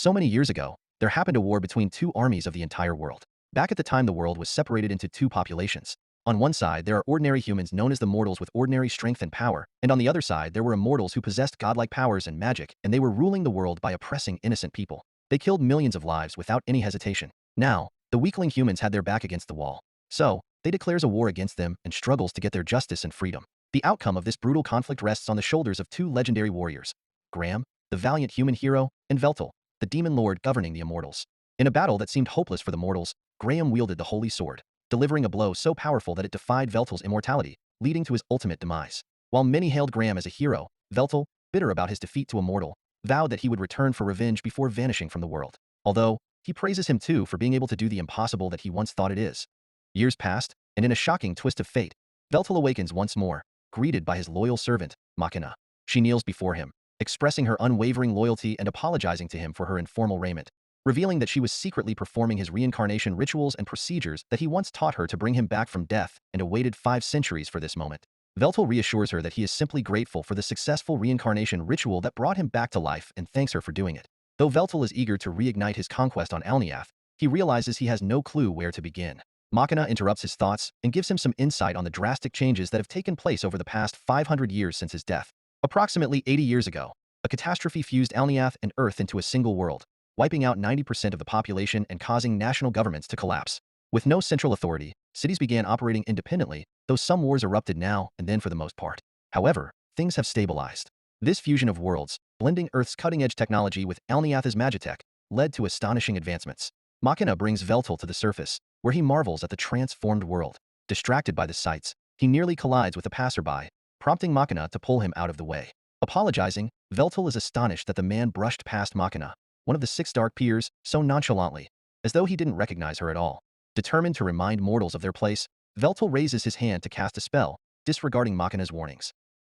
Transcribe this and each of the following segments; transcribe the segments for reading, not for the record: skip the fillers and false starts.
So many years ago, there happened a war between two armies of the entire world. Back at the time, the world was separated into two populations. On one side, there are ordinary humans known as the mortals with ordinary strength and power, and on the other side, there were immortals who possessed godlike powers and magic, and they were ruling the world by oppressing innocent people. They killed millions of lives without any hesitation. Now, the weakling humans had their back against the wall. So, they declares a war against them and struggles to get their justice and freedom. The outcome of this brutal conflict rests on the shoulders of two legendary warriors, Graham, the valiant human hero, and Veltal, the demon lord governing the immortals. In a battle that seemed hopeless for the mortals, Graham wielded the holy sword, delivering a blow so powerful that it defied Veltal's immortality, leading to his ultimate demise. While many hailed Graham as a hero, Veltal, bitter about his defeat to a mortal, vowed that he would return for revenge before vanishing from the world. Although, he praises him too for being able to do the impossible that he once thought it is. Years passed, and in a shocking twist of fate, Veltal awakens once more, greeted by his loyal servant, Machina. She kneels before him, expressing her unwavering loyalty and apologizing to him for her informal raiment, revealing that she was secretly performing his reincarnation rituals and procedures that he once taught her to bring him back from death and awaited 5 centuries for this moment. Veltal reassures her that he is simply grateful for the successful reincarnation ritual that brought him back to life and thanks her for doing it. Though Veltal is eager to reignite his conquest on Alniath, he realizes he has no clue where to begin. Machina interrupts his thoughts and gives him some insight on the drastic changes that have taken place over the past 500 years since his death. Approximately 80 years ago, a catastrophe fused Alniath and Earth into a single world, wiping out 90% of the population and causing national governments to collapse. With no central authority, cities began operating independently, though some wars erupted now and then for the most part. However, things have stabilized. This fusion of worlds, blending Earth's cutting-edge technology with Alniath's magitech, led to astonishing advancements. Machina brings Veltal to the surface, where he marvels at the transformed world. Distracted by the sights, he nearly collides with a passerby, prompting Machina to pull him out of the way. Apologizing, Veltal is astonished that the man brushed past Machina, one of the 6 dark peers, so nonchalantly, as though he didn't recognize her at all. Determined to remind mortals of their place, Veltal raises his hand to cast a spell, disregarding Machina's warnings.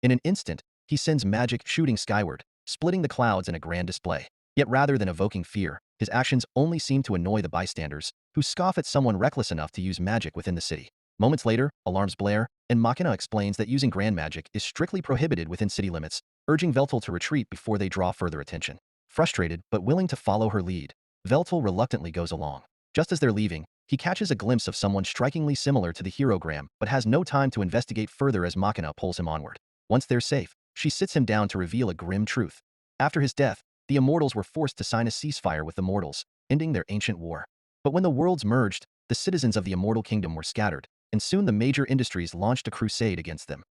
In an instant, he sends magic shooting skyward, splitting the clouds in a grand display. Yet rather than evoking fear, his actions only seem to annoy the bystanders, who scoff at someone reckless enough to use magic within the city. Moments later, alarms blare, and Machina explains that using grand magic is strictly prohibited within city limits, urging Veltal to retreat before they draw further attention. Frustrated but willing to follow her lead, Veltal reluctantly goes along. Just as they're leaving, he catches a glimpse of someone strikingly similar to the hero Graham, but has no time to investigate further as Machina pulls him onward. Once they're safe, she sits him down to reveal a grim truth. After his death, the immortals were forced to sign a ceasefire with the mortals, ending their ancient war. But when the worlds merged, the citizens of the immortal kingdom were scattered, and soon the major industries launched a crusade against them.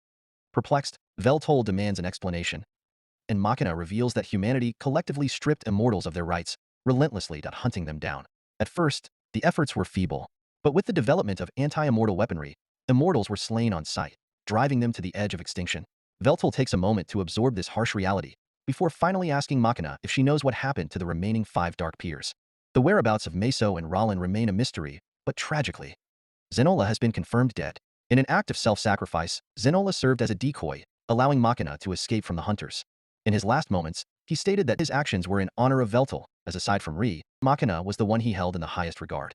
Perplexed, Veltal demands an explanation, and Machina reveals that humanity collectively stripped immortals of their rights, relentlessly hunting them down. At first, the efforts were feeble, but with the development of anti-immortal weaponry, immortals were slain on sight, driving them to the edge of extinction. Veltal takes a moment to absorb this harsh reality, before finally asking Machina if she knows what happened to the remaining 5 dark peers. The whereabouts of Meso and Rollin remain a mystery, but tragically, Zenola has been confirmed dead. In an act of self-sacrifice, Zenola served as a decoy, allowing Machina to escape from the hunters. In his last moments, he stated that his actions were in honor of Veltal, as aside from Machina was the one he held in the highest regard,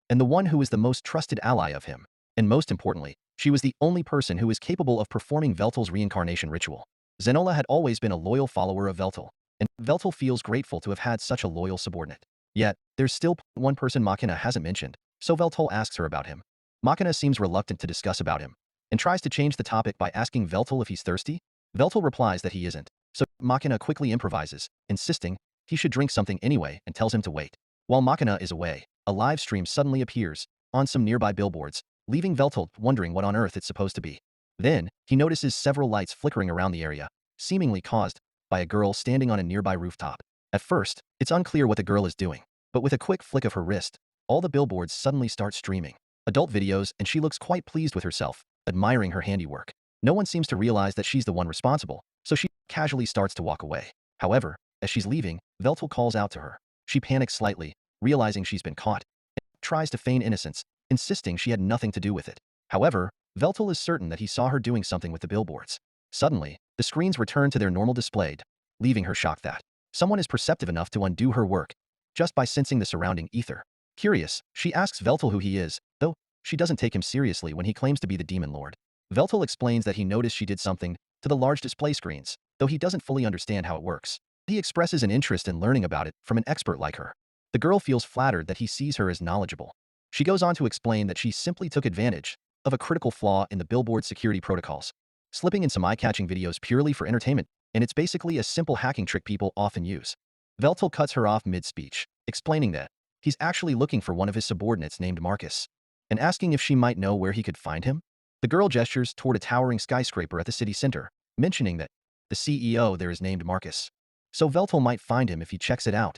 and the one who was the most trusted ally of him. And most importantly, she was the only person who was capable of performing Veltal's reincarnation ritual. Zenola had always been a loyal follower of Veltal, and Veltal feels grateful to have had such a loyal subordinate. Yet, there's still one person Machina hasn't mentioned, so Veltal asks her about him. Machina seems reluctant to discuss about him, and tries to change the topic by asking Veltal if he's thirsty. Veltal replies that he isn't, so Machina quickly improvises, insisting he should drink something anyway and tells him to wait. While Machina is away, a live stream suddenly appears on some nearby billboards, leaving Veltal wondering what on earth it's supposed to be. Then, he notices several lights flickering around the area, seemingly caused by a girl standing on a nearby rooftop. At first, it's unclear what the girl is doing, but with a quick flick of her wrist, all the billboards suddenly start streaming adult videos, and she looks quite pleased with herself, admiring her handiwork. No one seems to realize that she's the one responsible, so she casually starts to walk away. However, as she's leaving, Veltal calls out to her. She panics slightly, realizing she's been caught, and tries to feign innocence, insisting she had nothing to do with it. However, Veltal is certain that he saw her doing something with the billboards. Suddenly, the screens return to their normal display, leaving her shocked that someone is perceptive enough to undo her work just by sensing the surrounding ether. Curious, she asks Veltal who he is, though she doesn't take him seriously when he claims to be the demon lord. Veltal explains that he noticed she did something to the large display screens, though he doesn't fully understand how it works. He expresses an interest in learning about it from an expert like her. The girl feels flattered that he sees her as knowledgeable. She goes on to explain that she simply took advantage of a critical flaw in the billboard security protocols, slipping in some eye-catching videos purely for entertainment, and it's basically a simple hacking trick people often use. Veltel cuts her off mid-speech, explaining that he's actually looking for one of his subordinates named Marcus, and asking if she might know where he could find him. The girl gestures toward a towering skyscraper at the city center, mentioning that the CEO there is named Marcus, so Veltel might find him if he checks it out.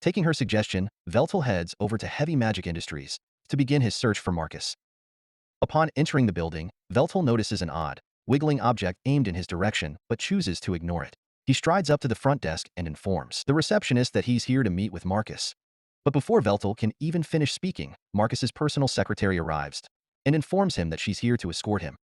Taking her suggestion, Veltel heads over to Heavy Magic Industries to begin his search for Marcus. Upon entering the building, Veltel notices an odd, wiggling object aimed in his direction, but chooses to ignore it. He strides up to the front desk and informs the receptionist that he's here to meet with Marcus. But before Veltel can even finish speaking, Marcus's personal secretary arrives and informs him that she's here to escort him.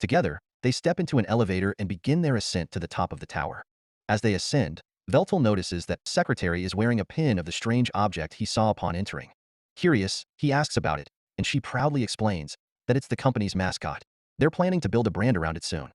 Together, they step into an elevator and begin their ascent to the top of the tower. As they ascend, Veltel notices that the secretary is wearing a pin of the strange object he saw upon entering. Curious, he asks about it, and she proudly explains that it's the company's mascot. They're planning to build a brand around it soon.